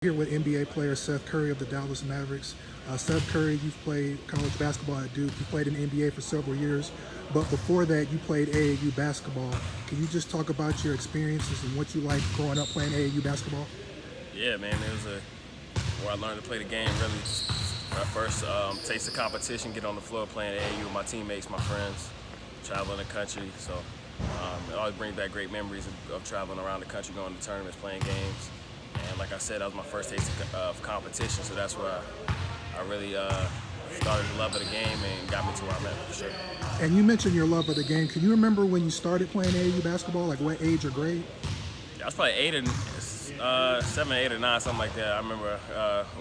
Here with NBA player Seth Curry of the Dallas Mavericks. Seth Curry, you've played college basketball at Duke. You played in the NBA for several years, but before that, you played AAU basketball. Can you just talk about your experiences and what you like growing up playing AAU basketball? Yeah, man, it was where I learned to play the game. Really, my first taste of competition, get on the floor playing AAU with my teammates, my friends, traveling the country. So it always brings back great memories of traveling around the country, going to tournaments, playing games. And like I said, that was my first taste of competition, so that's where I really started to love of the game and got me to where I'm at for sure. And you mentioned your love of the game. Can you remember when you started playing AAU basketball, like what age or grade? Yeah, I was probably 7, 8, or 9, something like that. I remember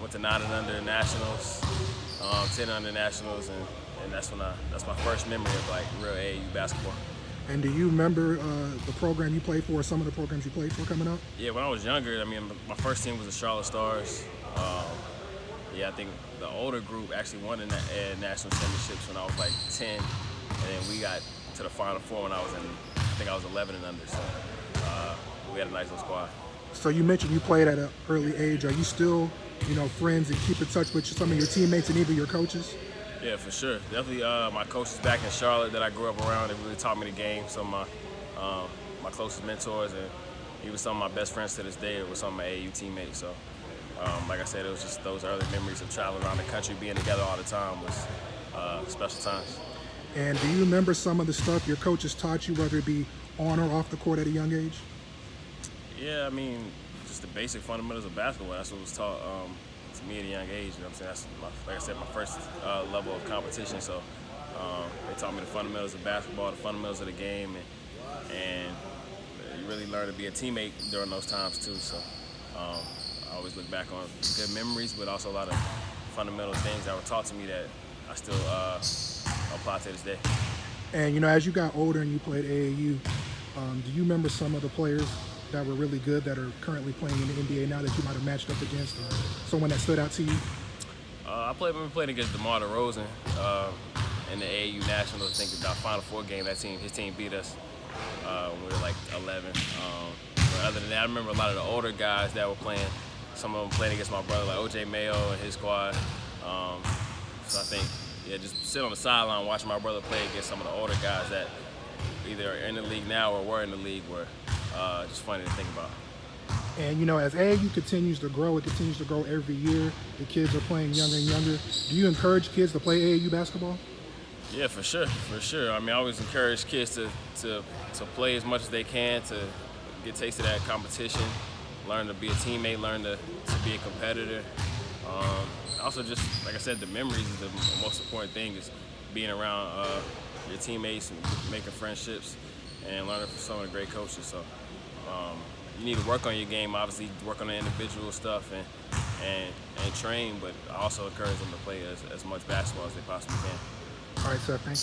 went to 9 and under nationals, 10 under nationals, and that's my first memory of like real AAU basketball. And do you remember the program you played for, or some of the programs you played for coming up? Yeah, when I was younger, I mean, my first team was the Charlotte Stars. Yeah, I think the older group actually won the national championships when I was like 10, and then we got to the Final Four when I think I was 11 and under. So we had a nice little squad. So you mentioned you played at an early age. Are you still, friends and keep in touch with some of your teammates and even your coaches? Yeah, for sure. Definitely my coaches back in Charlotte that I grew up around, they really taught me the game. Some of my closest mentors, and even some of my best friends to this day were some of my AAU teammates. So like I said, it was just those early memories of traveling around the country, being together all the time was special times. And do you remember some of the stuff your coaches taught you, whether it be on or off the court at a young age? Yeah, I mean, just the basic fundamentals of basketball. That's what was taught to me at a young age. You know what I'm saying? That's, like I said, my first level of competition. So they taught me the fundamentals of basketball, the fundamentals of the game, and you really learn to be a teammate during those times too. So I always look back on good memories, but also a lot of fundamental things that were taught to me that I still apply to this day. And as you got older and you played AAU, do you remember some of the players that were really good that are currently playing in the NBA now that you might have matched up against, or someone that stood out to you? I played against DeMar DeRozan in the AAU Nationals. I think about Final Four game. His team beat us when we were like 11. But other than that, I remember a lot of the older guys that were playing. Some of them played against my brother, like OJ Mayo and his squad. So I think, yeah, just sit on the sideline watching my brother play against some of the older guys that either are in the league now or were in the league were just funny to think about. And as AAU continues to grow, it continues to grow every year. The kids are playing younger and younger. Do you encourage kids to play AAU basketball? Yeah, for sure. I mean, I always encourage kids to play as much as they can, to get a taste of that competition, learn to be a teammate, learn to be a competitor. Also, just like I said, the memories is the most important thing, is being around your teammates and making friendships and learning from some of the great coaches. So you need to work on your game, obviously, work on the individual stuff and train, but I also encourage them to play as much basketball as they possibly can. All right, Seth, thank you.